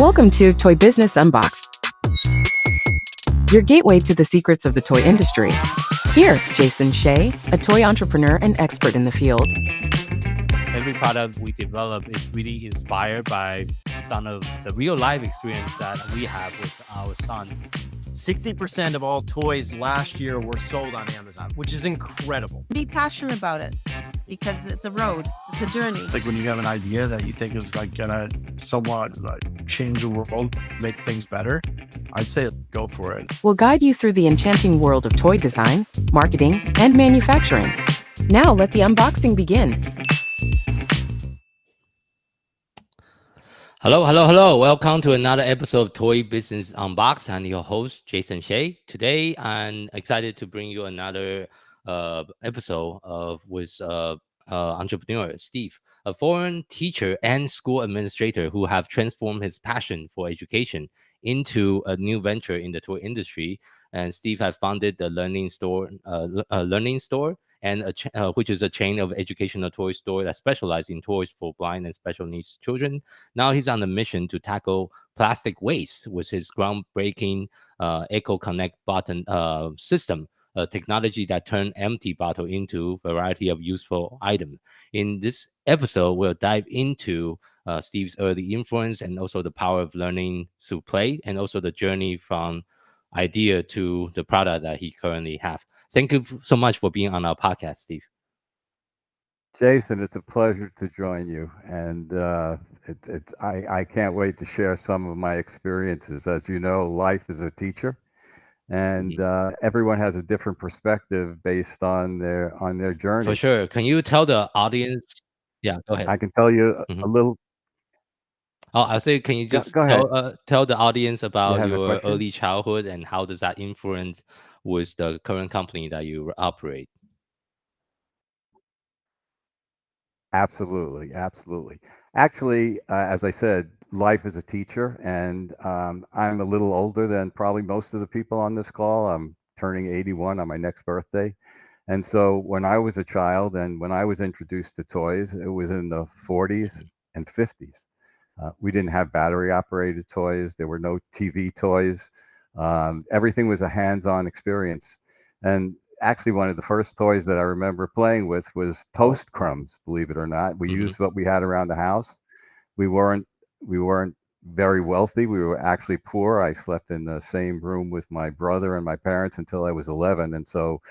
Welcome to Toy Business Unboxed, your gateway to the secrets of the toy industry. Here, Jason Shea, a toy entrepreneur and expert in the field. Every product we develop is really inspired by some of the real life experience that we have with our son. 60% of all toys last year were sold on Amazon, which is incredible. Be passionate about it because it's a road, it's a journey. Like when you have an idea that you think is like gonna somewhat like change the world, make things better, I'd say go for it. We'll guide you through the enchanting world of toy design, marketing, and manufacturing. Now let the unboxing begin. Hello. Welcome to another episode of Toy Business Unboxed. I'm your host, Jason Shea. Today, I'm excited to bring you another episode with entrepreneur Steve, a foreign teacher and school administrator who have transformed his passion for education into a new venture in the toy industry. And Steve has founded the Learning Store, and which is a chain of educational toy store that specializes in toys for blind and special needs children. Now he's on a mission to tackle plastic waste with his groundbreaking Eco Connect button system, a technology that turns empty bottle into a variety of useful items. In this episode, we'll dive into Steve's early influence and also the power of learning through play, and also the journey from idea to the product that he currently has. Thank you so much for being on our podcast, Steve. Jason, it's a pleasure to join you, and I can't wait to share some of my experiences. As you know, life is a teacher, and everyone has a different perspective based on their journey. For sure. Can you tell the audience? Yeah, go ahead. I can tell you a little. Oh, I say, can you just go ahead. Tell the audience about You your early childhood and how does that influence with the current company that you operate? Absolutely. Actually, as I said, life is a teacher, and I'm a little older than probably most of the people on this call. I'm turning 81 on my next birthday. And so when I was a child and when I was introduced to toys, it was in the 40s and 50s. We didn't have battery-operated toys. There were no TV toys. Everything was a hands-on experience. And actually, one of the first toys that I remember playing with was toast crumbs, believe it or not. We used what we had around the house. We weren't very wealthy. We were actually poor. I slept in the same room with my brother and my parents until I was 11. And so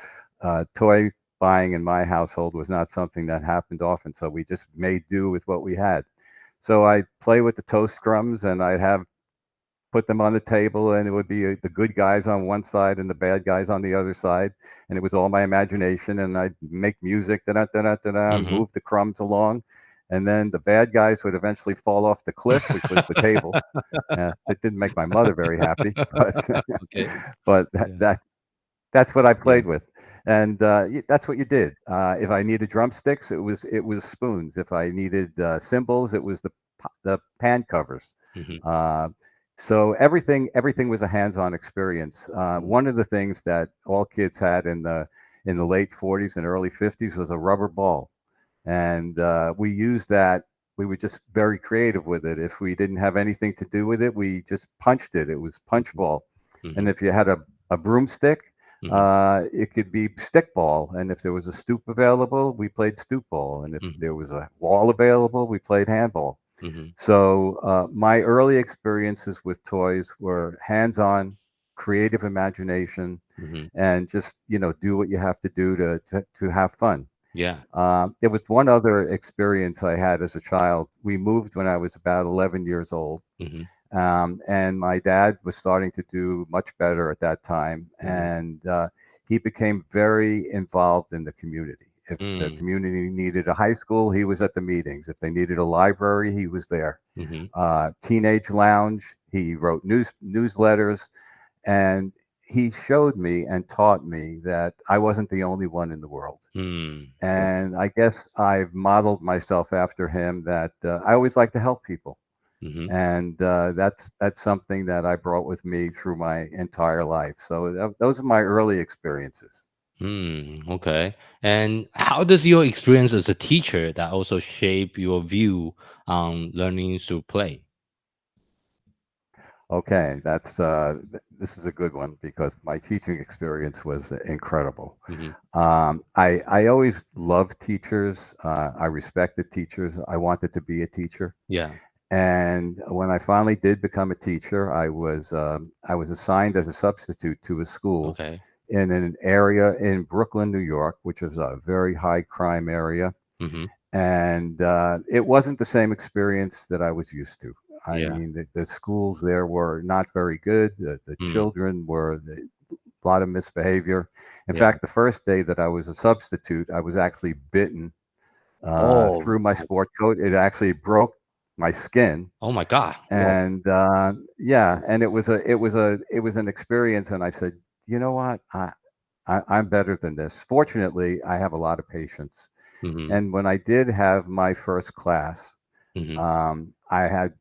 toy buying in my household was not something that happened often. So we just made do with what we had. So I'd play with the toast crumbs, and I'd put them on the table, and it would be the good guys on one side and the bad guys on the other side. And it was all my imagination, and I'd make music, move the crumbs along. And then the bad guys would eventually fall off the cliff, which was the table. It didn't make my mother very happy, but that's what I played with. And that's what you did. If I needed drumsticks, it was spoons. If I needed cymbals, it was the pan covers. So everything was a hands-on experience. One of the things that all kids had in the late 40s and early 50s was a rubber ball, and we used that. We were just very creative with it. If we didn't have anything to do with it, we just punched it. It was punch ball. And if you had a broomstick, it could be stick ball. And if there was a stoop available, we played stoop ball. And if there was a wall available, we played handball. So my early experiences with toys were hands-on, creative imagination, and just do what you have to do to have fun. Yeah. There was one other experience I had as a child. We moved when I was about 11 years old. And my dad was starting to do much better at that time. And he became very involved in the community. If the community needed a high school, he was at the meetings. If they needed a library, he was there. Teenage lounge, he wrote newsletters. And he showed me and taught me that I wasn't the only one in the world. And I guess I've modeled myself after him, that I always like to help people. And that's something that I brought with me through my entire life. So those are my early experiences. Okay. And how does your experience as a teacher that also shape your view on learning through play? Okay, this is a good one because my teaching experience was incredible. Hmm. I always loved teachers. I respected teachers. I wanted to be a teacher. Yeah. And when I finally did become a teacher, I was assigned as a substitute to a school Okay. in an area in Brooklyn, New York, which is a very high crime area. Hmm. And it wasn't the same experience that I was used to. I Yeah. mean, the schools there were not very good. The Mm. children were a lot of misbehavior. In Yeah. fact, the first day that I was a substitute, I was actually bitten Oh. through my sport coat. It actually broke my skin, Oh my God. Whoa. and yeah, and it was an experience. And I said, you know what, I'm better than this. Fortunately, I have a lot of patience. Hmm. And when I did have my first class, Hmm. I had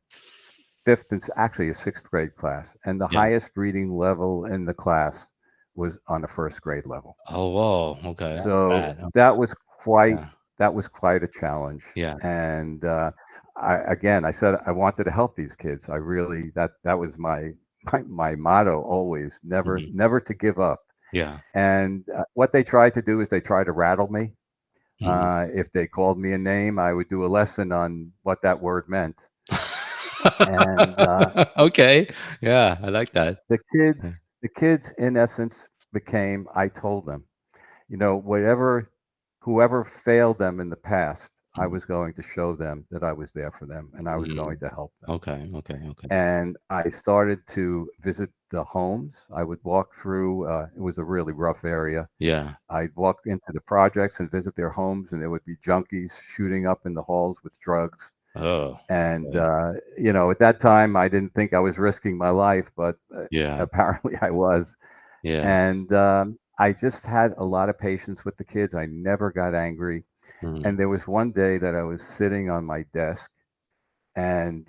actually a sixth grade class, and the Yeah. highest reading level in the class was on the first grade level. Oh, whoa. Okay. That's So bad. that was quite Yeah. that was quite a challenge. Yeah. And I said I wanted to help these kids. I really that was my motto always, Hmm. never to give up. Yeah. And what they tried to do is they tried to rattle me. Hmm. If they called me a name, I would do a lesson on what that word meant. And Okay. Yeah, I like that. Yeah. the kids, in essence, became. I told them, whoever failed them in the past, I Mhm. was going to show them that I was there for them, and I was going Mm. to help them. Okay. Okay. Okay. And I started to visit the homes. I would walk through. It was a really rough area. Yeah. I'd walk into the projects and visit their homes, and there would be junkies shooting up in the halls with drugs. Oh. And Okay. at that time, I didn't think I was risking my life, but Yeah. apparently I was. Yeah. And I just had a lot of patience with the kids. I never got angry. Mm. And there was one day that I was sitting on my desk, and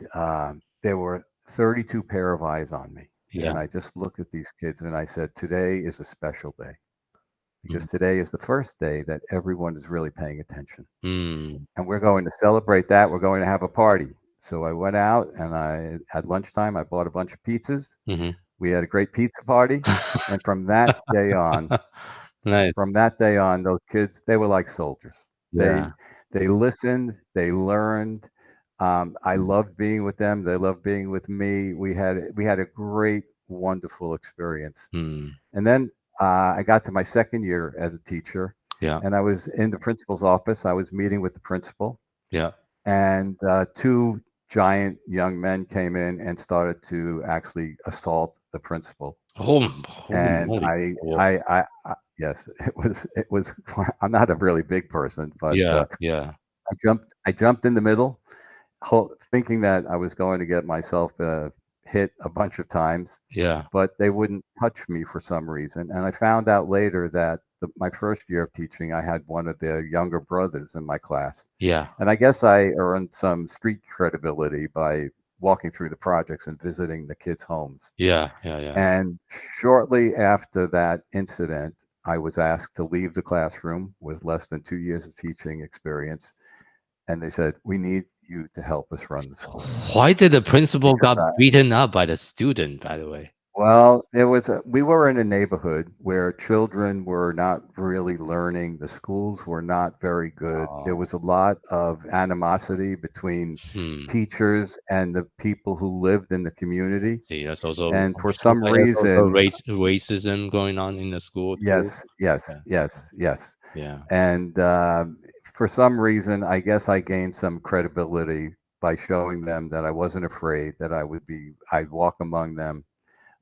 there were 32 pair of eyes on me. Yeah. And I just looked at these kids and I said, today is a special day Mm. because today is the first day that everyone is really paying attention. Mm. And we're going to celebrate that. We're going to have a party. So I went out and at lunchtime, I bought a bunch of pizzas. Mhm. We had a great pizza party. And Nice. from that day on, those kids, they were like soldiers. They, Yeah. they listened, they learned. I Mm. loved being with them. They loved being with me. We had a great, wonderful experience. Mm. And then I got to my second year as a teacher, Yeah. and I was in the principal's office. I was meeting with the principal, Yeah. and two giant young men came in and started to actually assault the principal. Holy And moly. Whoa. yes, it was. I'm not a really big person, but Yeah. Yeah. I jumped in the middle, thinking that I was going to get myself hit a bunch of times, Yeah. but they wouldn't touch me for some reason. And I found out later that my first year of teaching, I had one of their younger brothers in my class. Yeah. And I guess I earned some street credibility by walking through the projects and visiting the kids' homes. Yeah. Yeah. Yeah. And shortly after that incident, I was asked to leave the classroom with less than 2 years of teaching experience. And they said, we need you to help us run the school. Why did the principal Because got beaten up by the student, by the way? Well, we were in a neighborhood where children were not really learning. The schools were not very good. There Oh. was a lot of animosity between Hmm. teachers and the people who lived in the community. See, that's also And for seems some like there's also reason, racism going on in the school too. yes, yes, Yeah. yes, yes. Yeah. And for some reason, I guess I gained some credibility by showing them that I wasn't afraid, that I'd walk among them.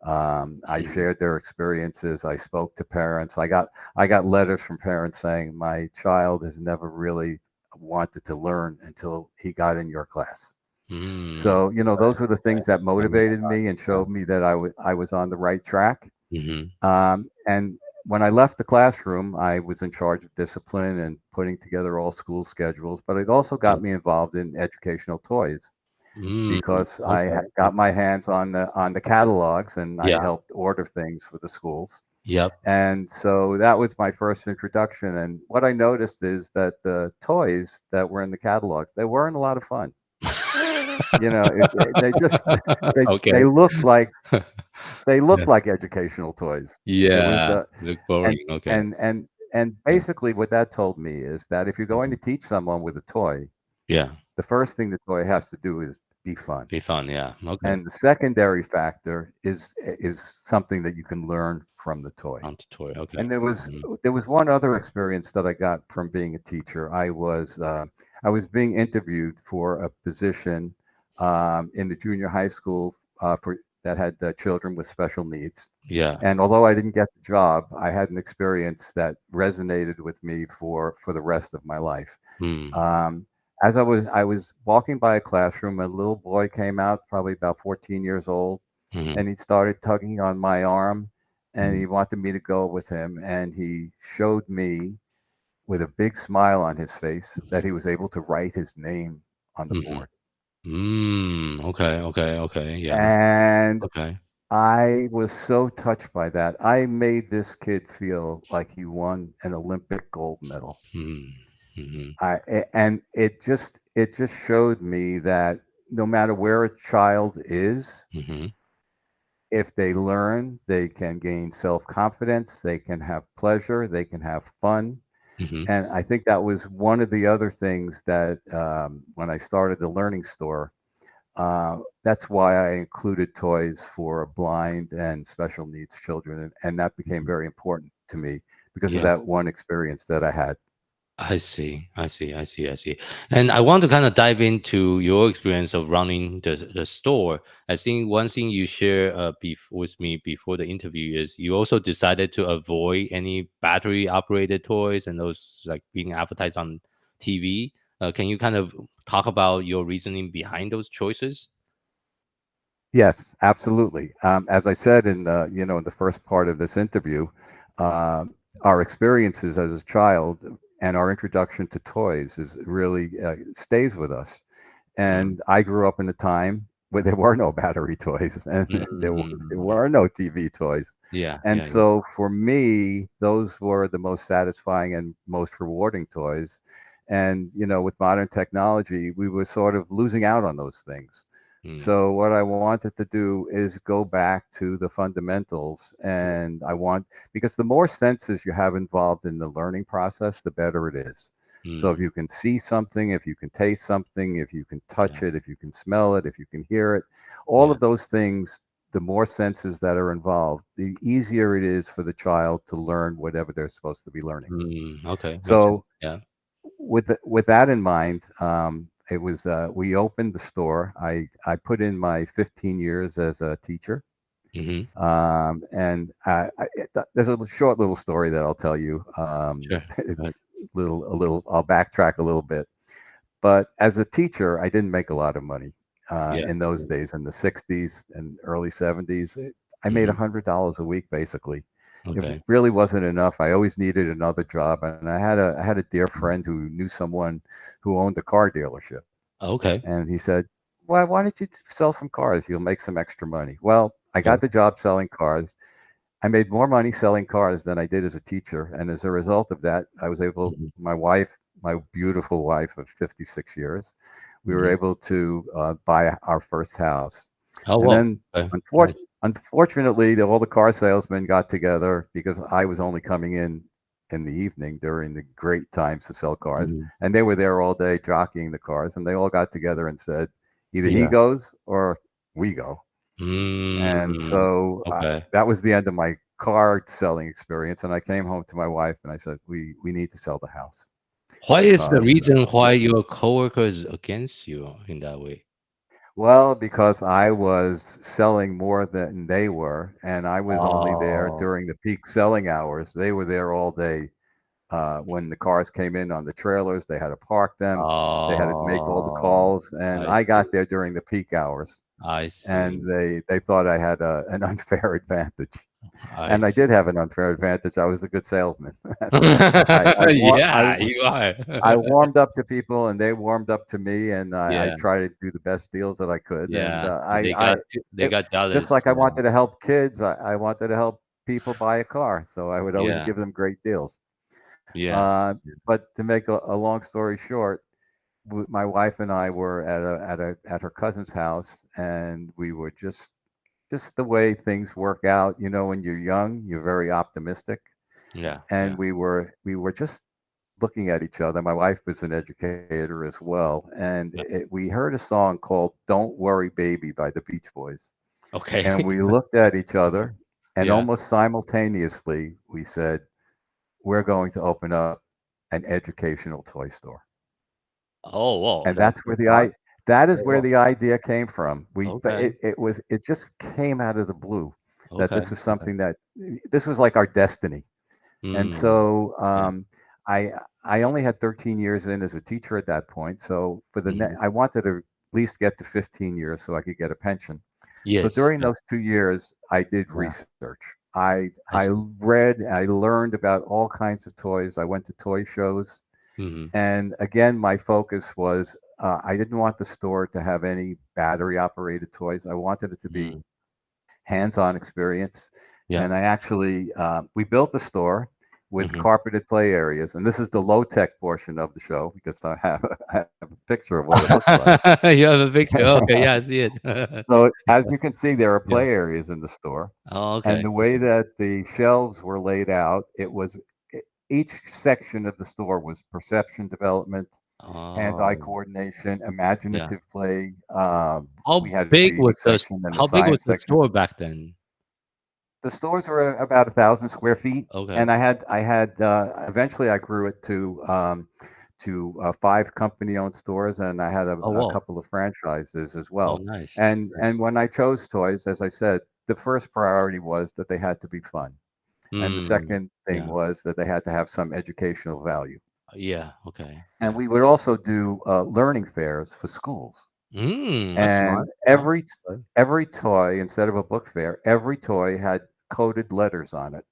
I Hmm. shared their experiences. I spoke to parents. I got letters from parents saying my child has never really wanted to learn until he got in your class. Mm. So those were the things that I love motivated that. me and Yeah. showed me that I was on the right track. Mhm. And when I left the classroom, I was in charge of discipline and putting together all school schedules. But it also Yeah. got me involved in educational toys Mm. because Okay. got my hands on the catalogs and I Yeah. helped order things for the schools. Yep. And so that was my first introduction. And what I noticed is that the toys that were in the catalogs, they weren't a lot of fun. They just they Okay. look like Yeah. educational toys. It was Yeah. Look boring. and Okay. and Yeah. basically what that told me is that if you're going to Mhm. teach someone with a toy, Yeah. the first thing the toy has to do is be fun. Be fun. Yeah. Okay. And the secondary factor is something that you can learn from the toy. On to toy. Okay. And there was Mhm. there was one other experience that I got from being a teacher. I was being interviewed for a position in the junior high school for that had children with special needs. Yeah. And although I didn't get the job, I had an experience that resonated with me for the rest of my life. Mm. Um, as I was walking by a classroom, a little boy came out, probably about 14 years old, Mhm. and he started tugging on my arm, and Mhm. he wanted me to go with him, and he showed me with a big smile on his face that he was able to write his name on the Mhm. board. Okay. Okay. Okay. Yeah. And Okay. I was so touched by that. I made this kid feel like he won an Olympic gold medal. Mhm. Mhm. And it just showed me that no matter where a child is, Mhm. if they learn, they can gain self-confidence, they can have pleasure, they can have fun. Mhm. And I think that was one of the other things that when I started the Learning Store, that's why I included toys for blind and special needs children. And that became Mhm. very important to me because of Yeah. that one experience that I had. I see. I see. I see. I see. And I want to kind of dive into your experience of running the store. I think one thing you share with me before the interview is you also decided to avoid any battery operated toys and those like being advertised on TV. Can you kind of talk about your reasoning behind those choices? Yes, absolutely. As I said in the first part of this interview, uh, our experiences as a child and our introduction to toys is really stays with us. Mm. And I grew up in a time where there were no battery toys and there Mm. were no TV toys. Yeah. And Yeah. Yeah. so for me, those were the most satisfying and most rewarding toys. And, with modern technology, we were sort of losing out on those things. Mm. So what I wanted to do is go back to the fundamentals, and because the more senses you have involved in the learning process, the better it is. So if Mm. you can see something, if you can taste something, if you can touch Yeah. it, if you can smell it, if you can hear it, all Yeah. of those things, the more senses that are involved, the easier it is for the child to learn whatever they're supposed to be learning. Okay. Makes sense. So Yeah. with that in mind, it was we opened the store. I put in my 15 years as a teacher, Mm-hmm. and there's short little story that I'll tell you. Sure. Go ahead. It's a little. I'll backtrack a little bit. But as a teacher, I didn't make a lot of money Yeah. in those days, in the 60s and early 70s. I made Mhm. $100 a week, basically. It Okay. really wasn't enough. I always needed another job, and I had a dear friend who knew someone who owned a car dealership, Okay. and he said, why don't you sell some cars? You'll make some extra money." Well, I Okay. got the job selling cars. I made more money selling cars than I did as a teacher, and as a result of that, I was able. Mhm. My wife, my beautiful wife of 56 years, we were Mhm. able to buy our first house. Oh, And wow. then, Okay. Nice. unfortunately, all the car salesmen got together because I was only coming in the evening during the great times to sell cars, Mhm. and they were there all day jockeying the cars, and they all got together and said, either he Yeah. goes or we go. And Mm. so Okay. that was the end of my car selling experience. And I came home to my wife and I said, we need to sell the house What is the because, reason why your coworker is against you in that way? well, because I was selling more than they were. And I was only there Oh. during the peak selling hours. They were there all day. When the cars came in on the trailers, they had to park them. They had to make all the Oh, calls. And I I see. got there during the peak hours. I And see. they thought I had an unfair advantage. I And I see. did have an unfair advantage. I was a good salesman. So Yeah, you are. I warmed up to people, and they warmed up to me, and I Yeah. tried to do the best deals that I could. And Yeah. They it, got just jealous. like I Yeah. wanted to help kids, I wanted to help people buy a car. So I would always Yeah. give them great deals. Yeah. Uh, but to make a long story short, my wife and I were at her cousin's house, and we were just the way things work out. You know, when you're young, you're very optimistic, Yeah. and Yeah. we were just looking at each other. My wife was an educator as well, and Yeah. we heard a song called "Don't Worry, Baby" by the Beach Boys, Okay. and we looked at each other, and Yeah. almost simultaneously we said, "We're going to open up an educational toy store." Oh, whoa. And That's that's so where the smart. I that is Oh, where wow. the idea came from. But Okay. it just came out of the blue that Okay. this was Okay. something that this was like our destiny. And Mm. so Yeah. I I only had 13 years in as a teacher at that point. So Mhm. I wanted to at least get to 15 years so I could get a pension. So Yes. during Yeah. those 2 years, I did Yeah. research. I I see. read, I learned about all kinds of toys. I went to toy shows, Mhm. and again, my focus was I didn't want the store to have any battery operated toys. I wanted it to be Mm. hands on experience. Yeah. And I actually, we built a store with Mhm. carpeted play areas. And this is the low tech portion of the show because I have a picture of what it looks like. You have a picture. Okay. Yeah, I see it. So, as you can see, there are Yeah. play areas in the store. Oh, And okay. the way that the shelves were laid out, each section of the store was perception development, hand-eye Oh, coordination, yeah. imaginative play. We How had a big was reading section and a how big was science the section. store back then? The stores were about 1,000 square feet, Okay. and I had eventually I grew it to 5 company-owned stores, and I had Oh, a whoa. couple of franchises as Oh, well. nice. And Nice. when I chose toys, as I said, the first priority was that they had to be fun, and the Mm. second thing Yeah. was that they had to have some educational value. Yeah. Okay. And Yeah. we would also do learning fairs for schools. That's smart. And Smart. Okay. every toy, instead of a book fair, every toy had coded letters on it,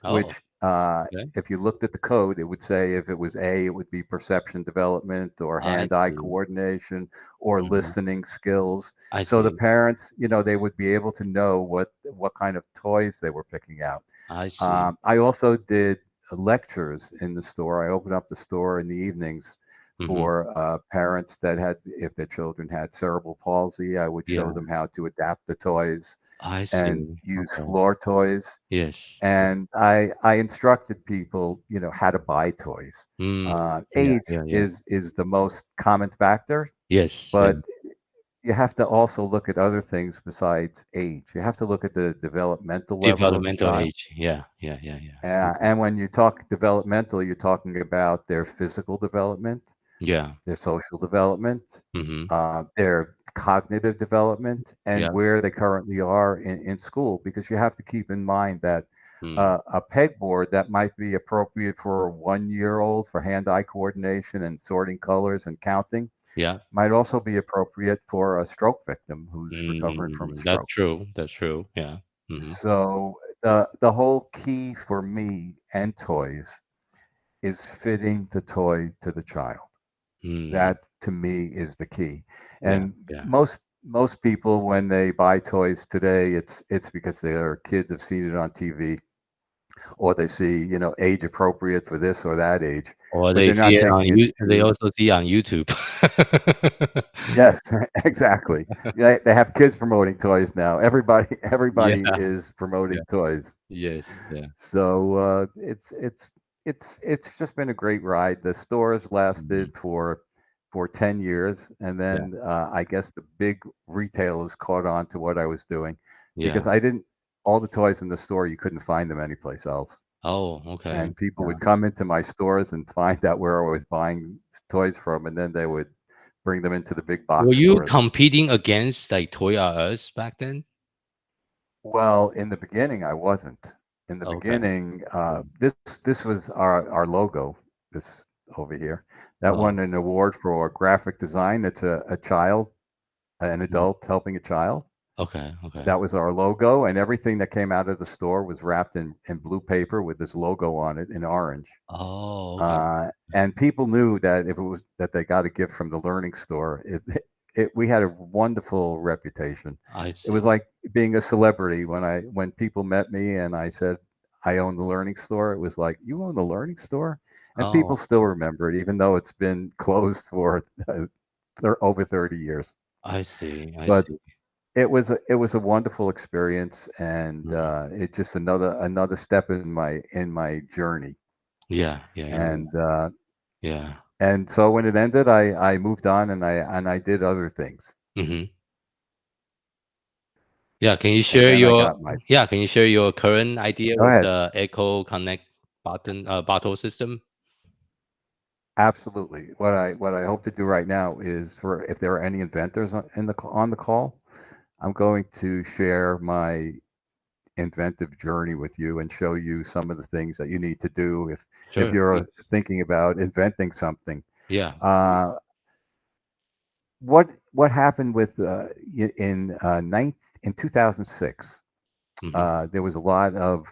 Oh, which okay. if you looked at the code, it would say if it was A, it would be perception development or I hand-eye see. coordination or Mhm. listening skills. I So the see. parents, they would be able to know what kind of toys they were picking out. I see. I also did lectures in the store. I opened up the store in the evenings Mhm. for parents that had, if their children had cerebral palsy, I would show Yeah. them how to adapt the toys I and see. use Okay. floor toys. Yes. Yeah. And I instructed people, how to buy toys. Mm. Yeah. Age Yeah. Yeah. is the most common factor, Yes. Yeah. but you have to also look at other things besides age. You have to look at the developmental level of the Developmental child. age. Yeah. Yeah. Yeah. Yeah. Mhm. And when you talk developmental, you're talking about their physical development, Yeah. their social development, Mhm. their cognitive development, and Yeah. where they currently are in school. Because you have to keep in mind that Mm. a pegboard that might be appropriate for a 1 year old for hand eye coordination and sorting colors and counting Yeah. might also be appropriate for a stroke victim who's recovering from a That's stroke. true. That's true. Yeah. Mhm. So the whole key for me and toys is fitting the toy to the child. Mm. That to me is the key. Yeah. And Yeah. most people when they buy toys today, it's because their kids have seen it on TV or they see, age appropriate for this or that age, Or but they they're see not it on taking it they to. also see on YouTube. Yes, exactly. Yeah, they have kids promoting toys now. Yeah. Everybody is Yeah. promoting toys. Yes. Yeah. So it's just been a great ride. The stores Mhm. lasted for 10 years, and Yeah. then I guess the big retailers caught on to what I was doing Yeah. because I didn't all the toys in the store you couldn't find them anyplace else. Oh, okay. And people Yeah. would come into my stores and find out where I was buying toys from, and then they would bring them into the big Were box you stores. competing against, like, Toy R Us back then? Well, in the beginning, I wasn't. In the Okay. beginning, Yeah. this was our logo. This over here, that Oh, won an award for graphic design. It's a child, an mm. adult helping a child. Okay, okay. That was our logo, and everything that came out of the store was wrapped in blue paper with this logo on it in orange. Oh, okay. And people knew that if it was that they got a gift from the Learning Store, we had a wonderful reputation. I It was see. like being a celebrity when people met me and I said I own the Learning Store. It was like, you own the Learning Store, and Oh, people still remember it, even though it's been closed for over 30 years. I see. I But see. it was a wonderful experience, and Mm. it's just another step in my journey. Yeah, yeah, yeah, And yeah. and so when it ended, I moved on, and I did other things, Hmm. Yeah, can you and share then I your got my. yeah, can you share your current idea Go with ahead. the Echo Connect bottle system? Absolutely. What I hope to do right now is, for if there are any inventors on the call, I'm going to share my inventive journey with you and show you some of the things that you need to do if Sure, please. you're thinking about inventing something. Yeah. Uh, what happened with in 2006? Hmm. There was a lot of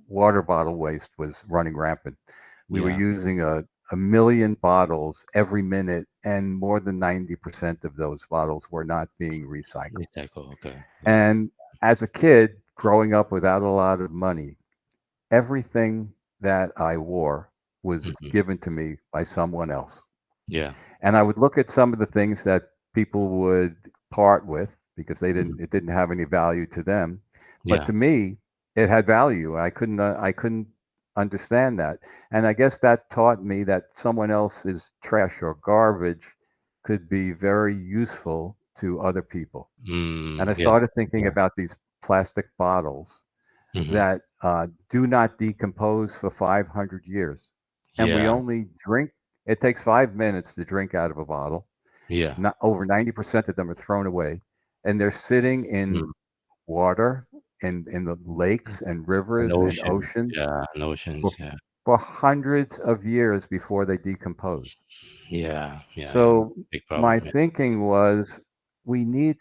water bottle waste was running rampant. We were Yeah. using a million bottles every minute, and more than 90% of those bottles were not being recycled. Recycle. Okay. Yeah. And as a kid growing up without a lot of money, everything that I wore was Hmm. given to me by someone else. Yeah. And I would look at some of the things that people would part with because Mhm. it didn't have any value to them, but Yeah. to me it had value. I couldn't understand that, and I guess that taught me that someone else's trash or garbage could be very useful to other people. And I Yeah. started thinking Yeah. about these plastic bottles Hmm. that do not decompose for 500 years. And we Yeah. only drink, it takes 5 minutes to drink out of a bottle. Yeah. Not over 90% of them are thrown away. And they're sitting Mm. in water, in the lakes and And rivers and oceans. oceans Yeah. And for, oceans. Yeah. for hundreds of years before they decompose. Yeah. Yeah. Yeah. So Big my problem. Yeah. thinking was we need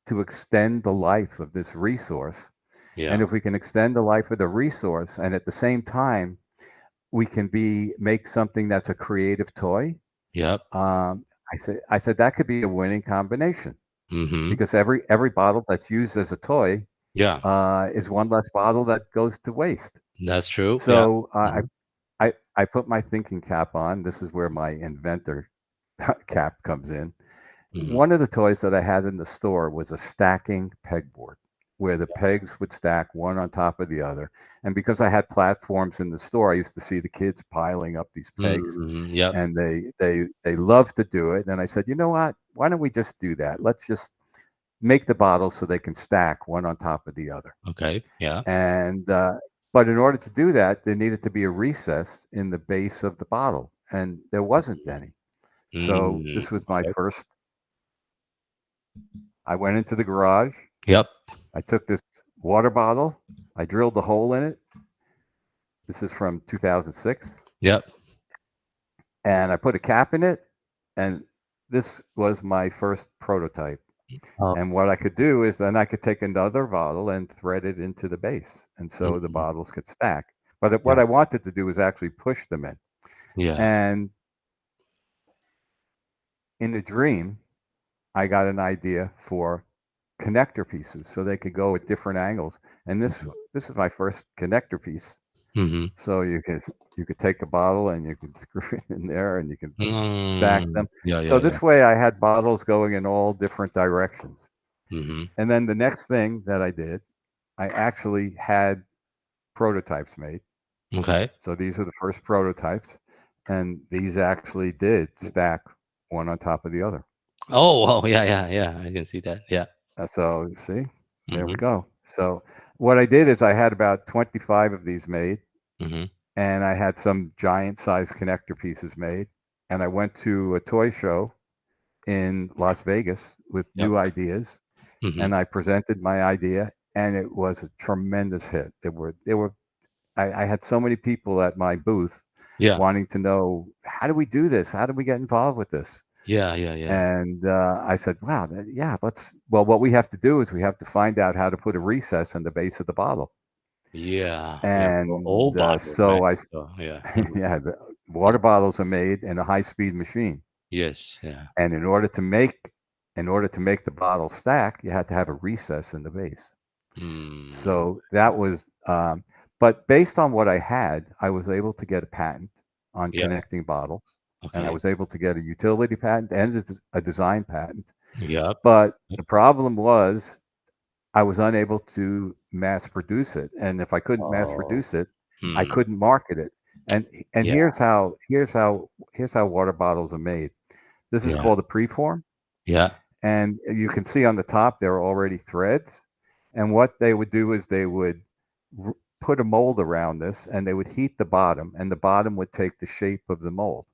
to extend the life of this resource. And Yeah. if we can extend the life of the resource and at the same time we can make something that's a creative toy, Yep. I said that could be a winning combination Hmm. because every bottle that's used as a toy Yeah. is one less bottle that goes to waste. That's true. Yeah. So Hmm. I put my thinking cap on. This is where my inventor cap comes in. Hmm. One of the toys that I had in the store was a stacking pegboard where the pegs would stack one on top of the other. And because I had platforms in the store, I used to see the kids piling up these pegs, Yep. and they love to do it. And I said, you know what? Why don't we just do that? Let's just make the bottles so they can stack one on top of the other. Okay. Yeah. And but in order to do that, there needed to be a recess in the base of the bottle, and there wasn't any. So Mm. this was my Okay. first. I went into the garage. Yep. I took this water bottle. I drilled a hole in it. This is from 2006, Yep. and I put a cap in it. And this was my first prototype. Oh. And what I could do is then I could take another bottle and thread it into the base, and so the Mhm. bottles could stack. But what Yeah. I wanted to do was actually push them in. Yeah. And in a dream, I got an idea for connector pieces so they could go at different angles. And this is my first connector piece. Hmm. So you could take a bottle and you can screw it in there and you can stack them. Yeah. So Yeah. Yeah. this way I had bottles going in all different directions. Hmm. And then the next thing that I did, I actually had prototypes made. Okay. So these are the first prototypes, and these actually did stack one on top of the other. Oh. Oh. Yeah. Yeah. Yeah. I can see that. Yeah. So see, there we Hmm. go. So what I did is I had about 25 of these made, Hmm. and I had some giant size connector pieces made, and I went to a toy show in Las Vegas with Yep. new ideas, Hmm. and I presented my idea, and it was a tremendous hit. I had so many people at my booth Yeah. wanting to know, how do we do this? How do we get involved with this? Yeah. Yeah. Yeah. And I said, wow, yeah, well, what we have to do is we have to find out how to put a recess in the base of the bottle. Yeah. Yeah. All And bottles, right? so So yeah. Mhm. yeah, the water bottles are made in a high-speed machine. Yes. Yeah. And in order to make the bottle stack, you had to have a recess in the base. Mm. So that was, but based on what I had, I was able to get a patent on Yeah. connecting bottles. And I Okay. was able to get a utility patent and a design patent. Yep. But the problem was I was unable to mass produce it. And if I couldn't mass Oh. produce it, I Hmm. couldn't market it. And Yeah. here's how water bottles are made. This is Yeah. called a preform. Yeah. And you can see on the top there are already threads. And what they would do is they would put a mold around this and they would heat the bottom, and the bottom would take the shape of the mold.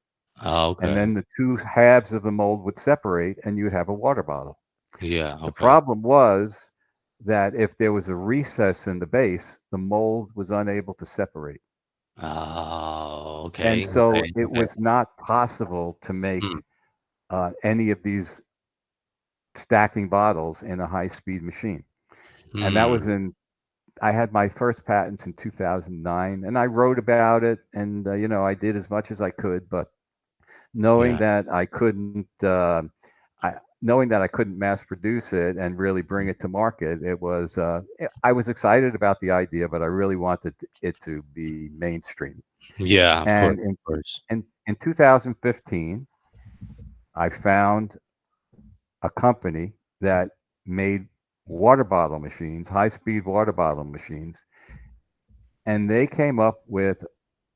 And Okay. then the two halves of the mold would separate and you'd have a water bottle. Yeah. The Okay. problem was that if there was a recess in the base, the mold was unable to separate. Oh. And Okay. so Okay. it Okay. was not possible to make Hmm. any of these stacking bottles in a high speed machine. And that was Hmm. I had my first patents in 2009, and I wrote about it, and I did as much as I could. But knowing Yeah. that I couldn't, knowing that I couldn't mass produce it and really bring it to market, I was excited about the idea, but I really wanted it to be mainstream. Yeah. Of course. And Of course. in 2015, I found a company that made water bottle machines, high speed water bottle machines, and they came up with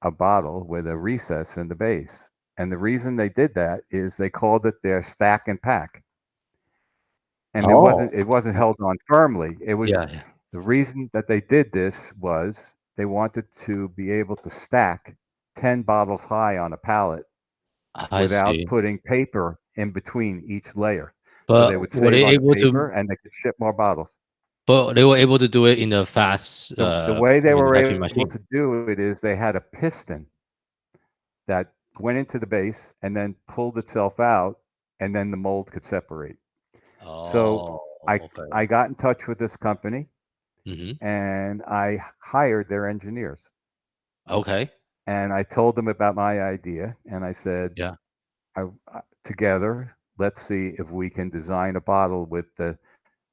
a bottle with a recess in the base. And the reason they did that is they called it their stack and pack. And it Oh. wasn't it wasn't held on firmly. It was Yeah. Yeah. the reason that they did this was they wanted to be able to stack 10 bottles high on a pallet I without see. putting paper in between each layer. So they But would were save they on the able to? paper and they could ship more bottles. But they were able to do it in a fast The way they were manufacturing able machine. to do it is they had a piston that went into the base and then pulled itself out, and then the mold could separate. So Oh. I Okay. I got in touch with this company Mm-hmm. and I hired their engineers. Okay. And I told them about my idea and I said, Yeah. together, let's see if we can design a bottle with the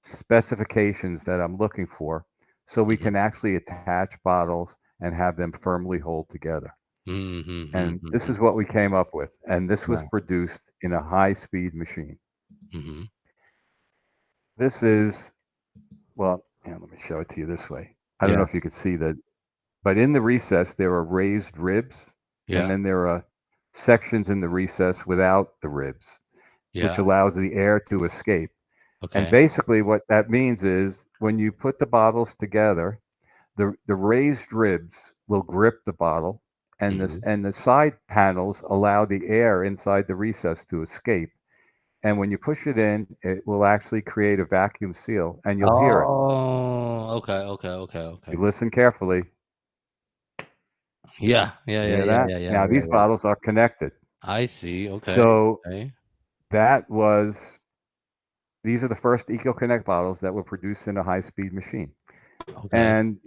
specifications that I'm looking for so we Mm-hmm. can actually attach bottles and have them firmly hold together. Mm-hmm. And this Mm-hmm. is what we came up with. And this was Right. produced in a high speed machine. Mm-hmm. This is, well, let me show it to you this way. I don't know Yeah. if you could see that, but in the recess, there are raised ribs, and Yeah. then there are sections in the recess without the ribs, which Yeah. allows the air to escape. And Okay. basically, what that means is when you put the bottles together, the raised ribs will grip the bottle, and Mm-hmm. the side panels allow the air inside the recess to escape. And when you push it in, it will actually create a vacuum seal, and you'll hear it. Oh. Okay. Okay. Okay. Okay. You listen carefully. Yeah. Yeah. You Yeah. hear Yeah. that? Yeah. Yeah. Now Yeah. these Yeah. bottles are connected. I see. Okay. So Okay. that was these are the first EcoConnect bottles that were produced in a high-speed machine. Okay. And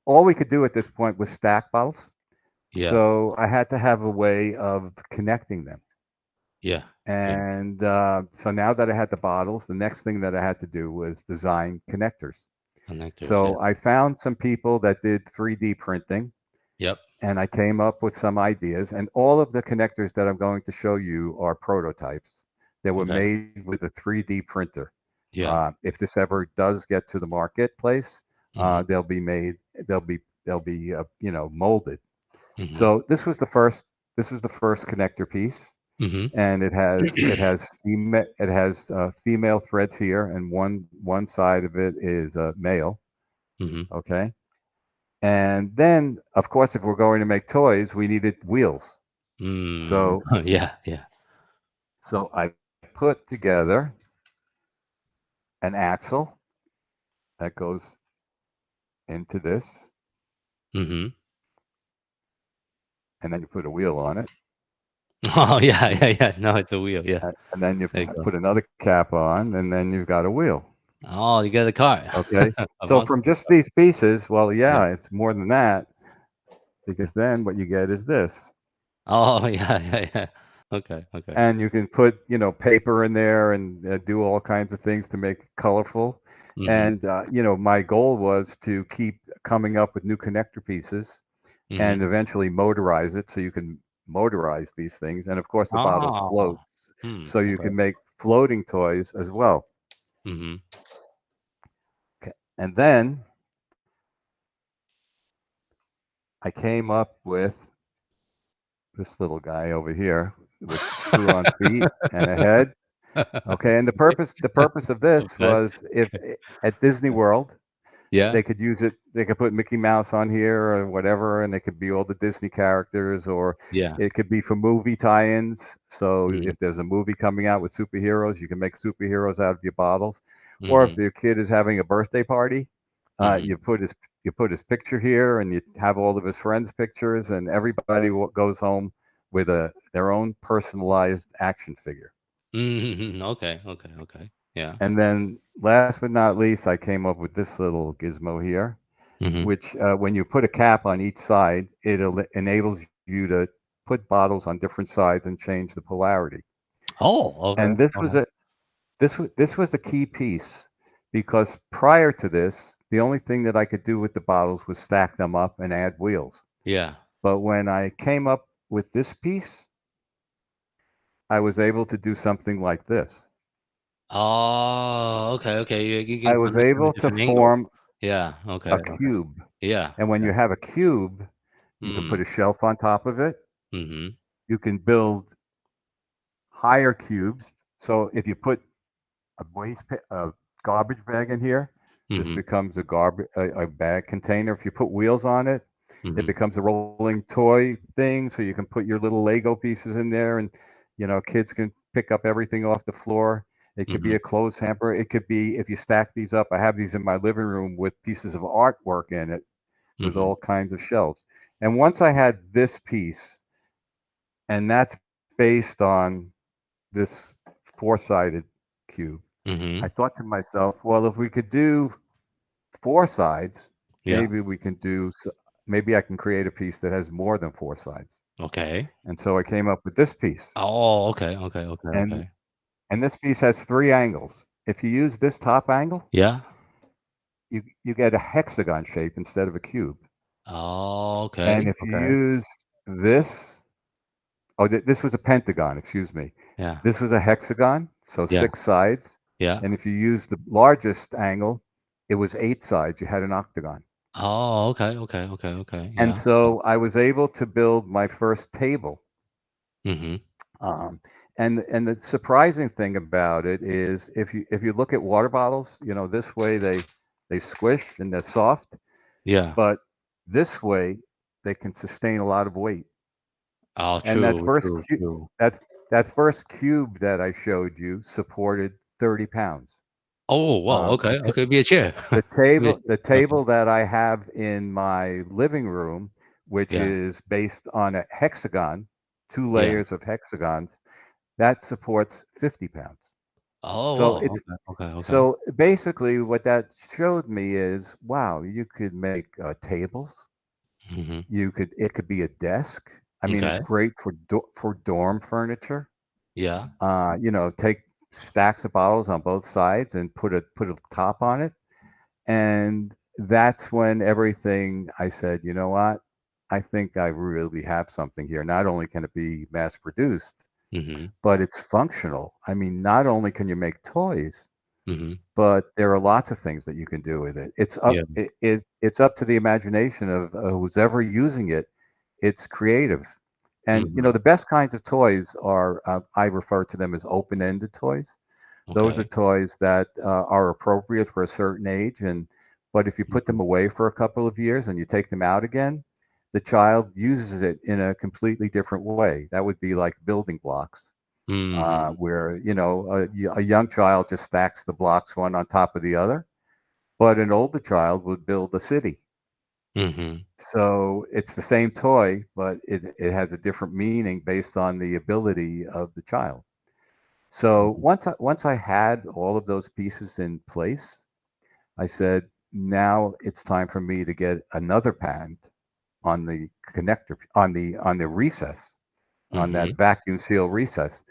all we could do at this point was stack bottles. Yeah. So I had to have a way of connecting them. Yeah. Yeah. And so now that I had the bottles, the next thing that I had to do was design connectors. Connectors. Yeah. So I found some people that did 3D printing, Yep. and I came up with some ideas. And all of the connectors that I'm going to show you are prototypes that were Okay. made with a 3D printer. Yeah. If this ever does get to the marketplace, Mm-hmm. they'll be made. They'll be molded. Mm-hmm. So this was the first. This was the first connector piece, Mm-hmm. and it has female threads here, and one side of it is male. Mm-hmm. Okay, and then of course, if we're going to make toys, we needed wheels. Mm. So Yeah. Yeah. so I put together an axle that goes into this, Mm-hmm. and then you put a wheel on it, Oh yeah. Yeah. Yeah. No, it's a wheel. Yeah. and then you There you go. put another cap on, and then you've got a wheel. Oh, you got a car. Okay, A so monster from just car. these pieces, well, Yeah. yeah, it's more than that because then what you get is this. Oh yeah. Yeah. Yeah. Okay. Okay. And you can put paper in there and do all kinds of things to make it colorful. Mm-hmm. And my goal was to keep coming up with new connector pieces Mm-hmm. and eventually motorize it so you can motorize these things, and of course the bottles Ah. float, so you Okay. can make floating toys as well. Mm-hmm. Okay. And then I came up with this little guy over here with screw-on feet and a head. Okay, and the purpose of this Okay. was if at Disney World Yeah. they could use it, they could put Mickey Mouse on here or whatever, and they could be all the Disney characters, or Yeah. it could be for movie tie-ins. So Mm-hmm. if there's a movie coming out with superheroes, you can make superheroes out of your bottles. Or if Mm-hmm. your kid is having a birthday party, Mm-hmm. you put his picture here, and you have all of his friends' pictures, and everybody goes home with their own personalized action figure. Mm-hmm. Okay. Okay. Okay. Yeah. And then last but not least, I came up with this little gizmo here, Mm-hmm. which when you put a cap on each side, it enables you to put bottles on different sides and change the polarity. Oh. And Okay. Okay. this was a key piece, because prior to this, the only thing that I could do with the bottles was stack them up and add wheels. Yeah. But when I came up with this piece, I was able to do something like this. Oh. Okay. Okay. You I can was understand the able to different angle. form Yeah. a Okay. Okay. cube. Yeah. And when Yeah. you have a cube, you can put Mm. a shelf on top of it. Mm-hmm. You can build higher cubes. So if you put a garbage bag in here, this Mm-hmm. becomes a bag container. If you put wheels on it, it Mm-hmm. becomes a rolling toy thing. So you can put your little Lego pieces in there, and kids can pick up everything off the floor. It could be Mm-hmm. a clothes hamper. It could be, if you stack these up. I have these in my living room with pieces of artwork in it, with Mm-hmm. all kinds of shelves. And once I had this piece, and that's based on this four-sided cube, I Mm-hmm. thought to myself, well, if we could do four sides, Yeah. maybe I can create a piece that has more than four sides. Okay. And so I came up with this piece. Oh. Okay. Okay. Okay. And Okay. and this piece has three angles. If you use this top angle, Yeah. you get a hexagon shape instead of a cube. Oh. And Okay. if you Okay. use this, this was a pentagon, excuse me. Yeah. This was a hexagon, so Yeah. six sides. Yeah. And if you use the largest angle, it was eight sides. You had an octagon. Oh. Okay. Okay. Okay. Okay. And Yeah. so I was able to build my first table. Mm-hmm. Um, and the surprising thing about it is, if you look at water bottles, this way they squish and they're soft, Yeah. but this way they can sustain a lot of weight. Oh. And True. True. True. that first cube that I showed you supported 30 pounds. Oh. Wow. The Okay. Okay. Be a chair. The Be a table chair. the Okay. table that I have in my living room, which Yeah. is based on a hexagon, two Yeah. layers of hexagons, that supports 50 pounds. Oh. So Wow. it's Okay. Okay. Okay. so basically what that showed me is, wow, you could make tables. Mm-hmm. It could be a desk. I mean, it's Okay. great for dorm furniture. Yeah. Take stacks of bottles on both sides and put a top on it. And that's when everything, I said, you know what? I think I really have something here. Not only can it be mass produced, Mm-hmm. but it's functional. I mean, not only can you make toys, Mm-hmm. but there are lots of things that you can do with it. Yeah. It's up to the imagination of who's ever using it. It's creative. And Mm-hmm. the best kinds of toys are, I refer to them as open-ended toys. Those are Okay. toys that are appropriate for a certain age, but if you put Mm-hmm. them away for a couple of years and you take them out again, the child uses it in a completely different way. That would be like building blocks, Mm-hmm. where a young child just stacks the blocks one on top of the other, but an older child would build a city. Mm-hmm. So it's the same toy, but it has a different meaning based on the ability of the child. So once I had all of those pieces in place, I said, now it's time for me to get another patent on the connector, on the recess, on Mm-hmm. that vacuum seal recess.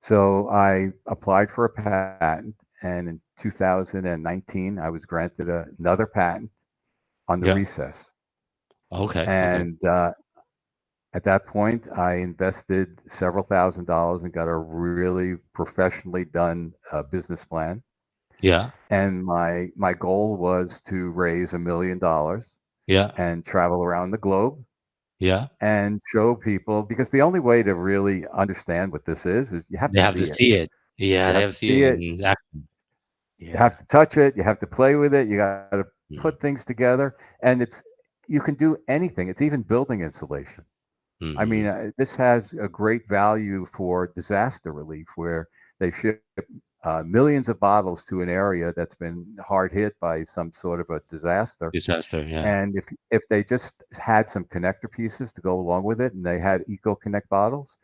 So I applied for a patent, and in 2019, I was granted another patent on the Yeah. recess. Okay. Okay. And At that point, I invested several $1,000s and got a really professionally done business plan. Yeah. And my goal was to raise $1 million Yeah. and travel around the globe Yeah. and show people, because the only way to really understand what this is you have They to have to see it. see it. Yeah, You they have have to to see see it it. in action. You Yeah. have to touch it. You have to play with it. You got to Mhm. put things together, and you can do anything. It's even building insulation. I mean, Mhm. this has a great value for disaster relief, where they ship millions of bottles to an area that's been hard hit by some sort of a disaster. Disaster, yeah. And if they just had some connector pieces to go along with it, and they had Eco Connect bottles,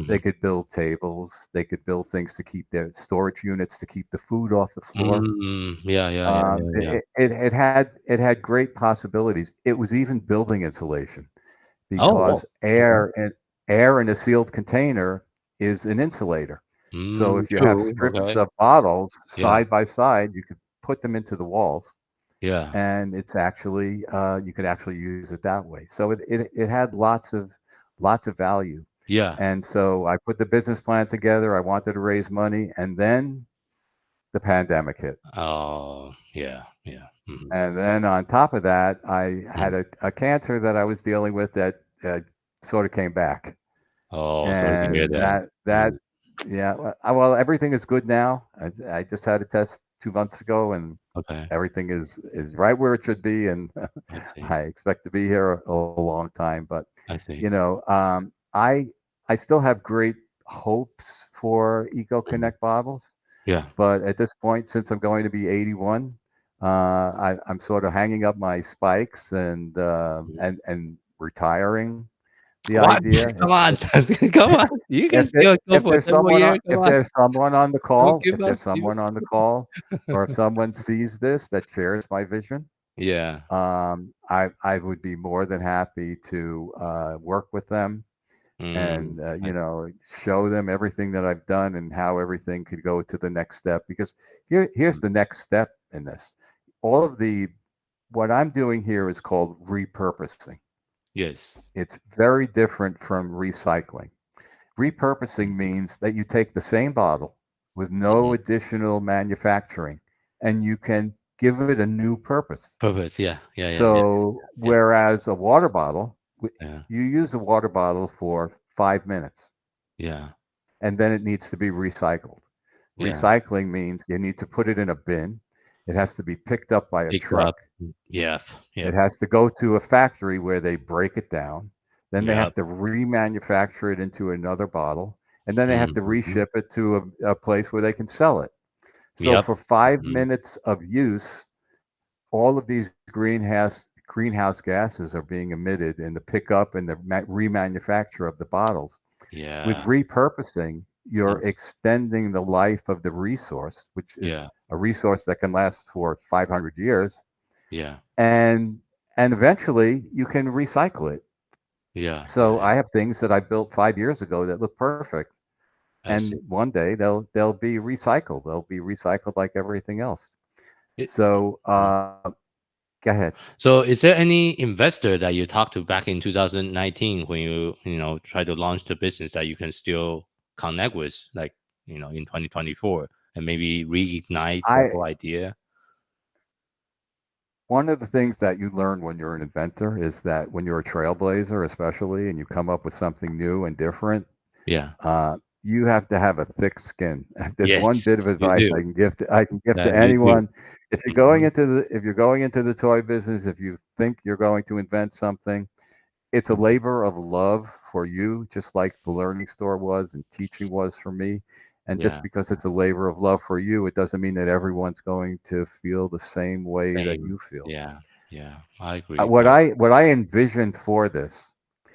they Mhm. could build tables, they could build things to keep their storage units to keep the food off the floor. Yeah, yeah, yeah, yeah, yeah. It had great possibilities. It was even building insulation, Oh, wow. because Okay. air in a sealed container is an insulator. So if you have True. strips Okay. of bottles Yeah. side by side, you could put them into the walls, Yeah. and it's actually you could actually use it that way. So it had lots of value. Yeah. And so I put the business plan together. I wanted to raise money, and then the pandemic hit. Oh, yeah, yeah. Mhm. And then on top of that, I had Mhm. a cancer that I was dealing with that sort of came back. Oh, sorry to hear And that. that Mhm. yeah, well, everything is good now. I just had a test 2 months ago, and Okay, everything is right where it should be, and I see. I expect to be here a long time. But I see. you know, I still have great hopes for Eco Mhm. Connect bottles, Yeah. but at this point, since I'm going to be 81, I'm sort of hanging up my spikes and Mhm. retiring the What? idea. Come on. Come on. You can still go for 10 more years. Come If on. there's someone on the Don't call, give up, Steven. or if someone sees this that shares my vision, Yeah. I would be more than happy to work with them and I see. show them everything that I've done and how everything could go to the next step. Because here's Mm. the next step in this. All of the What I'm doing here is called repurposing. Yes. It's very different from recycling. Mm. Repurposing means that you take the same bottle with no Mhm. additional manufacturing, and you can give it a new purpose. Purpose. Yeah. Yeah, yeah, yeah, So, yeah, whereas a water bottle, yeah, you use a water bottle for 5 minutes, yeah, and then it needs to be recycled. yeah. Recycling means you need to put it in a bin. It has to be picked up by a Picked up. truck. Yep. It Yep. has to go to a factory where they break it down. Then they have Yep. to remanufacture it into another bottle. And then they have to Mhm. reship it to a place where they can sell it. So Yep. for five Mhm. minutes of use, all of these greenhouse gases are being emitted in the pickup and the remanufacture of the bottles. With Yeah. repurposing, you're Mm. extending the life of the resource, which is Yeah. a resource that can last for 500 years, Yeah. and eventually you can recycle it. Yeah. Yeah. So I have things that I built 5 years ago that look perfect, I see. and one day they'll be recycled. They'll be recycled like everything else. It, So mm. go ahead. So, is there any investor that you talked to back in 2019 when you try to launch the business that you can still connect with, like in 2024, and maybe reignite the I whole idea? One of the things that you learn when you're an inventor is that when you're a trailblazer, especially, and you come up with something new and different, Yeah. you have to have a thick skin. If there's one Yes, bit of you advice do. I can give to That you do. anyone, Mhm. if you're going into the toy business, if you think you're going to invent something, it's a Mhm. labor of love for you, just like the learning store was and teaching was for me. And just Yeah. because it's a labor of love for you, it doesn't mean that everyone's going to feel the same way that Same. you feel. Yeah. Yeah. I agree. What I envisioned for this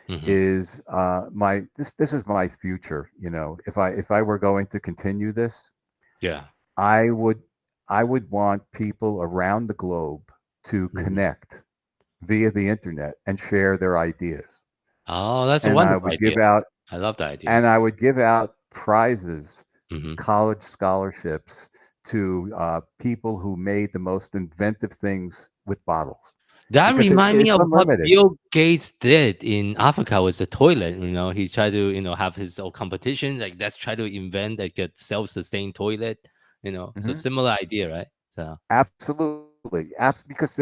Mhm. is my this is my future. If I were going to continue this, Yeah. I would I would want people around the globe to Mhm. connect via the internet and share their ideas. Oh, that's a And I wonderful would idea. give out I love the idea. and I would give out prizes, Mhm. college scholarships to people who made the most inventive things with bottles. That because remind me it's of what unlimited. Bill Gates did in Africa with the toilet. He tried to have his own competition. Like, let's try to invent like a self-sustained toilet. So Mhm. similar idea, right? So Absolutely. Because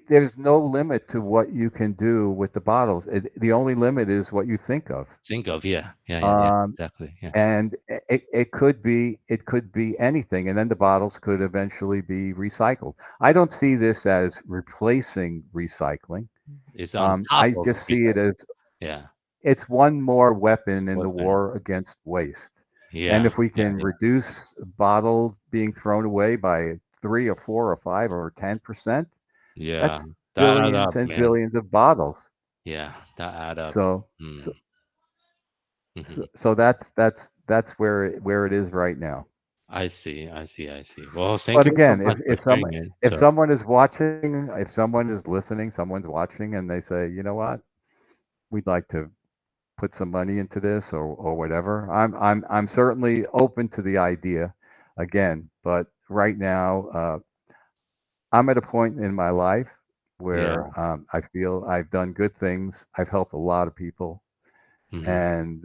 there's no limit to what you can do with the bottles. The only limit is what you think of. think of, yeah, Um, exactly, yeah, and it could be anything, and then the bottles could eventually be recycled. I don't see this as replacing recycling. it's on top I of just see it recycling. as Yeah, it's one more weapon in the weapon. war against waste. And Yeah, if we can reduce bottles being thrown away by 3 or 4 or 5 or 10%, yeah. that's That add billions up, and man. billions of bottles. Yeah, that add up. So, so, Mm. so, Hmm. so that's where it is right now. I see. Well, thank But you so again, much for sharing it. if So someone is watching, if someone is listening, someone's watching, and they say, you know what, we'd like to put some money into this or whatever. I'm certainly open to the idea again, but right now I'm at a point in my life yeah. where I feel I've done good things. I've helped a lot of people, Hmm. and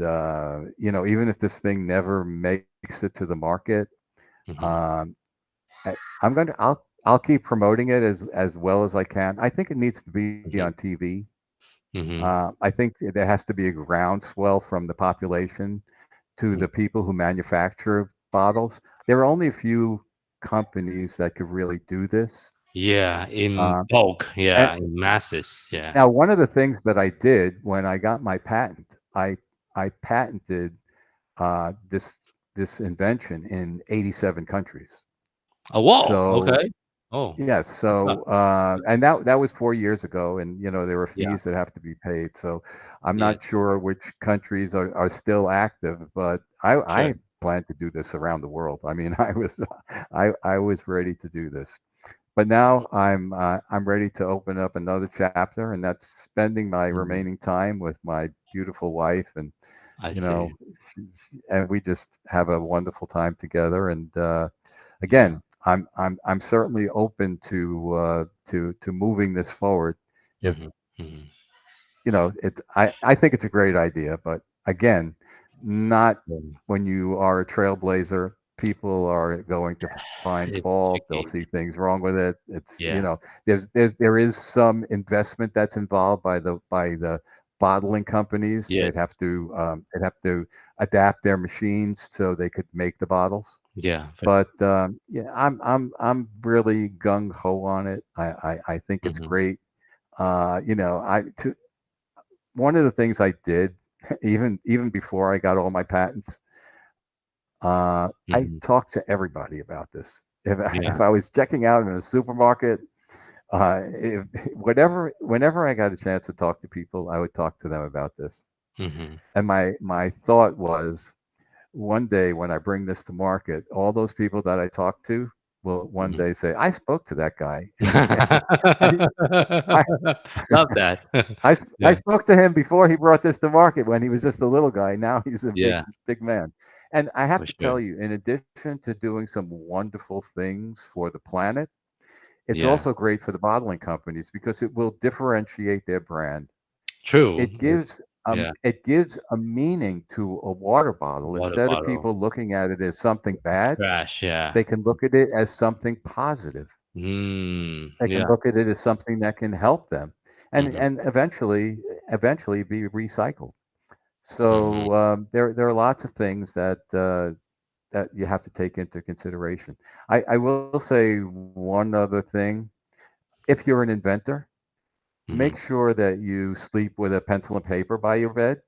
even if this thing never makes it to the market, Hmm. um, I'll keep promoting it as well as I can. I think it needs to be on Hmm. TV. Hmm. I think there has to be a groundswell from the population to the people who manufacture bottles. There are only a few companies that could really do this. Yeah, in Uh, bulk. and Yeah, in masses. Yeah. now, one of the things that I did when I got my patent, I patented this invention in 87 countries. Oh, whoa. So Okay. Oh. yes, Uh, and that was 4 years ago, and there are yeah. fees that have to be paid. So I'm Yeah. not sure which countries are still active, but I Sure. plan to do this around the world. I mean, I was ready to do this, but now I'm ready to open up another chapter, and that's spending my Mhm. remaining time with my beautiful wife, and I you see. know, and we just have a wonderful time together. And Yeah. again, I'm certainly open to moving this forward. If Hmm. Hmm. I think it's a great idea, but again, not when you are a trailblazer. People are going to find It's fault. They'll tricky. see things wrong with it. It's Yeah. there is some investment that's involved by the bottling companies. Yeah. They'd have to adapt their machines so they could make the bottles. Yeah. But yeah, I'm really gung ho on it. I think it's Hmm. great. One of the things I did, even before I got all my patents, I Hmm. talked to everybody about this. If Yeah. I was checking out in a supermarket, whenever I got a chance to talk to people, I would talk to them about this. Hmm. And my thought was, one day when I bring this to market, all those people that I talked to will one Hmm. day say, "I spoke to that guy," and I, Love that. I Yeah. spoke to him before he brought this to market when he was just a little guy. Now he's a big Yeah. big man. And I have For to sure. tell you, in addition to doing some wonderful things for the planet, it's Yeah. also great for the bottling companies because it will differentiate their brand. True. It gives Yeah. it gives a meaning to a water bottle. Water Instead of bottle. people looking at it as something bad, Trash. Yeah. they can look at it as something positive. Mm. They can Yeah. look at it as something that can help them, and Hmm. and eventually be recycled. Hmm. So there are lots of things that you have to take into consideration. I will say one other thing. If you're an inventor, Hmm. make sure that you sleep with a pencil and paper by your bed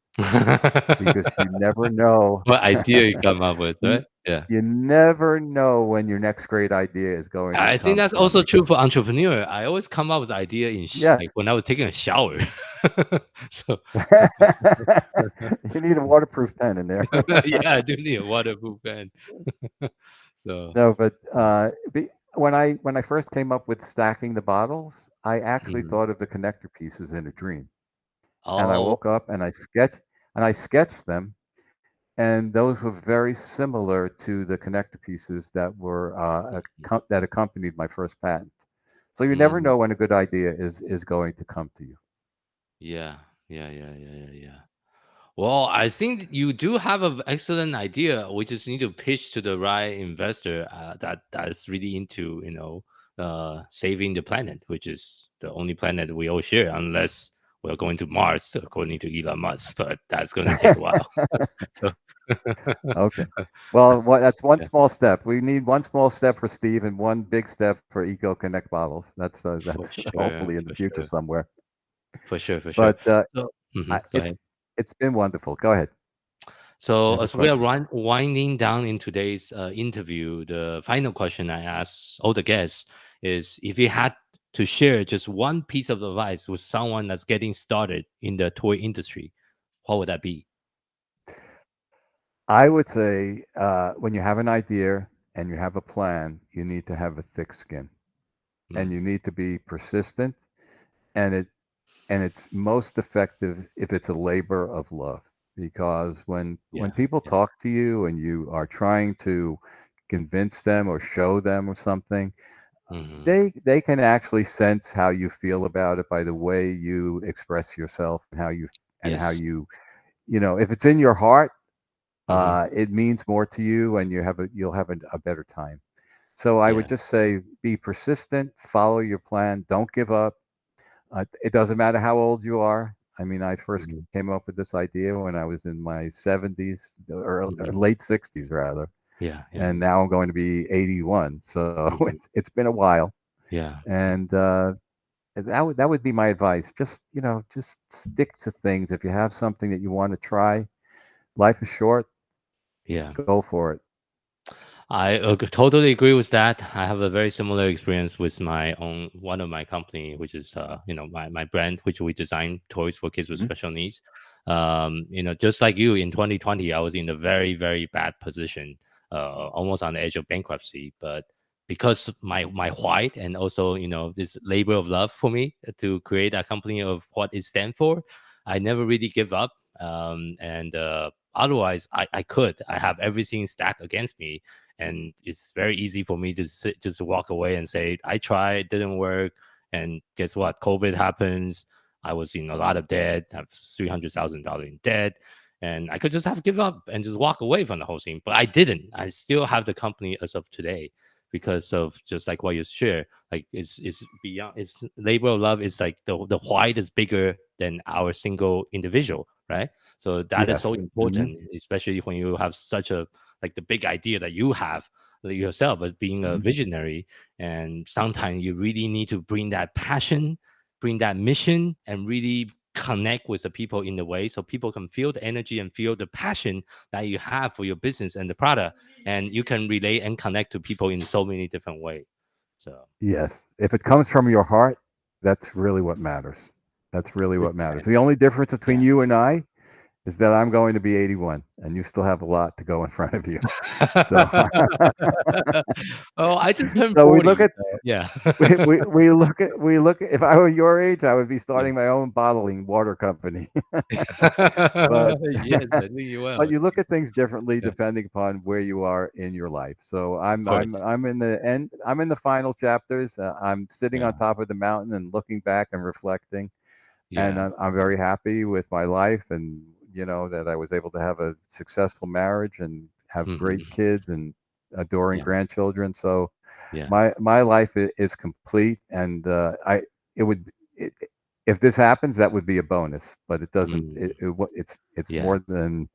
because you never know. What idea you come up with, you, right? Yeah. you never know when your next great idea is going to I think come that's from also true because for entrepreneur. I always come up with idea in like yes. when I was taking a shower. So You need a waterproof pen in there. yeah, I do need a waterproof pen. So No, but mm, when I first came up with stacking the bottles, I actually mhm. thought of the connector pieces in a dream. And I Oh, woke up and I sketched them, and those were very similar to the connector pieces that were that accompanied my first patent. So you never Mm, know when a good idea is going to come to you. yeah, yeah. Well, I think you do have an excellent idea. We just need to pitch to the right investor that is really into saving the planet, which is the only planet we all share, unless we're going to Mars, according to Elon Musk. But that's going to take a while. So, Okay. so Well, that's one yeah, small step. We need one small step for Steve and one big step for Eco Connect bottles. for That's sure, hopefully in the for future sure, somewhere. for sure. But So, go ahead. it's been wonderful. Go ahead. You So have a as we are question. winding down in today's interview, the final question I ask all the guests is: if you had to share just one piece of advice with someone that's getting started in the toy industry, what would that be? I would say when you have an idea and you have a plan, you need to have a thick skin and Mm, you need to be persistent. And it's most effective if it's a labor of love, because when yeah, people yeah, talk to you and you are trying to convince them or show them or something, hmm, they can actually sense how you feel about it by the way you express yourself and how yes, you if it's in your heart, hmm, it means more to you and you'll have a better time. So I would yeah, just say be persistent, follow your plan, don't give up. It doesn't matter how old you are. I mean, I first hmm, came up with this idea when I was in my 70s or hmm, late 60s rather, yeah, and now I'm going to be 81. So hmm, it's been a while, yeah, and that would be my advice. Just stick to things. If you have something that you want to try, life is short. yeah. Go for it. I totally agree with that. I have a very similar experience with my own one of my company, which is my brand, which we design toys for kids with Mhm. special needs. Just like you in 2020, I was in a very very bad position, almost on the edge of bankruptcy. But because my why and also this labor of love for me to create a company of what it stands for, I never really give up. And Otherwise, I have everything stacked against me, and it's very easy for me to just walk away and say I tried, it didn't work, and guess what? COVID happens. I was in a lot of debt. I have $300,000 in debt, and I could just have give up and just walk away from the whole thing. But I didn't. I still have the company as of today because of just like what you share. Like it's beyond. It's labor of love. Is like the why is bigger than our single individual, right? So that is so Yes. Hmm. important, especially when you have such a like the big idea that you have yourself as being a Hmm. visionary. And sometimes you really need to bring that passion, bring that mission, and really connect with the people in the way so people can feel the energy and feel the passion that you have for your business and the product, and you can relate and connect to people in so many different ways. So Yes. If it comes from your heart, that's really what matters. That's really what matters. The only difference between yeah. you and I is that I'm going to be 81 and you still have a lot to go in front of you. So Oh, I just turned so we look 40. at So yeah. we look at if I were your age, I would be Yeah. starting my own bottling water company. But Yes, I think you but will. you look at things differently Yeah, depending upon where you are in your life. So of course. I'm in the final chapters. I'm sitting on Yeah, top of the mountain and looking back and reflecting, and yeah, I'm yeah. very happy with my life, and that I was able to have a successful marriage and have great Mhm. kids and adoring Yeah, grandchildren. So yeah. my life is complete, and I it would it, if this happens, that would be a bonus, but it doesn't. Mm, It's yeah, more than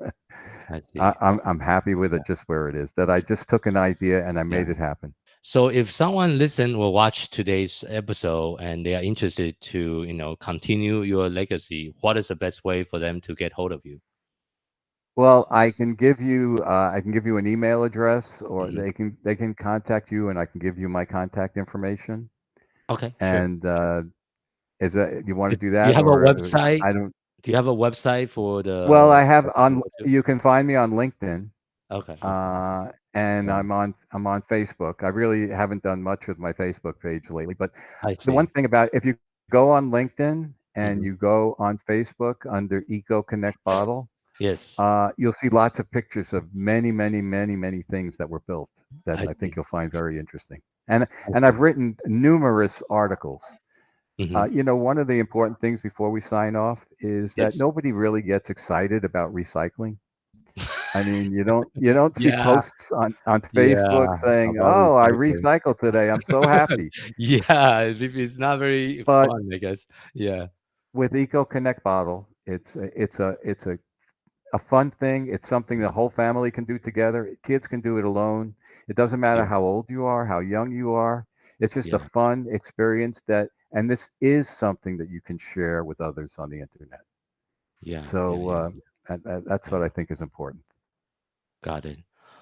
I see. I'm happy with Yeah, it just where it is. That I just took an idea and I yeah. made it happen. So if someone listen or watch today's episode and they are interested to, continue your legacy, what is the best way for them to get hold of you? Well, I can give you an email address, or Mhm. they can contact you, and I can give you my contact information. Okay, sure. And is that you want to do Do you that, have a or website? I don't? Do you have a website for Well, the I have that people on. go to? You can find me on LinkedIn, Okay, okay. and Yeah, I'm on Facebook. I really haven't done much with my Facebook page lately, but I the one see. thing about if you go on LinkedIn and Mhm. you go on Facebook under Eco Connect Bottle, Yes, you'll see lots of pictures of many, many, many, many things that were built that I I think see. you'll find very interesting. And I've written numerous articles. Mhm. One of the important things before we sign off is that Yes. nobody really gets excited about recycling. I mean, you don't see Yeah. posts on Facebook Yeah. saying, About "Oh, I recycling. recycled today. I'm so happy." Yeah. It's not very But fun, I guess. Yeah. with Eco Connect bottle, it's a fun thing. It's something the whole family can do together. Kids can do it alone. It doesn't matter Yeah. how old you are, how young you are. It's just a Yeah. fun experience and this is something that you can share with others on the internet. Yeah. Yeah. So Yeah. that's Yeah. what I think is important. Got it.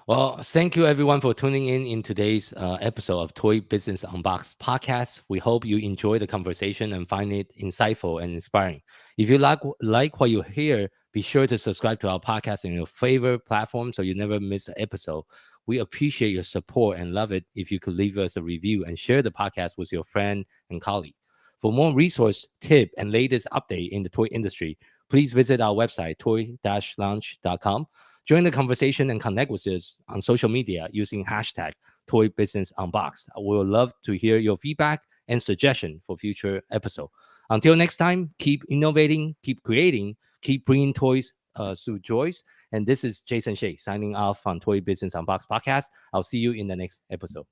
Well, thank you everyone for tuning in today's episode of Toy Business Unboxed podcast. We hope you enjoy the conversation and find it insightful and inspiring. If you like what you hear, be sure to subscribe to our podcast in your favorite platform so you never miss an episode. We appreciate your support and love it if you could leave us a review and share the podcast with your friend and colleague. For more resource, tip, and latest update in the toy industry, please visit our website, toy-launch.com. Join the conversation and connect with us on social media using hashtag Toy Business Unboxed. We would love to hear your feedback and suggestion for future episode. Until next time, keep innovating, keep creating, keep bringing toys through joys. And this is Jason Shea signing off on Toy Business Unboxed podcast. I'll see you in the next episode.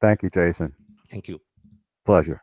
Thank you, Jason. Thank you. Pleasure.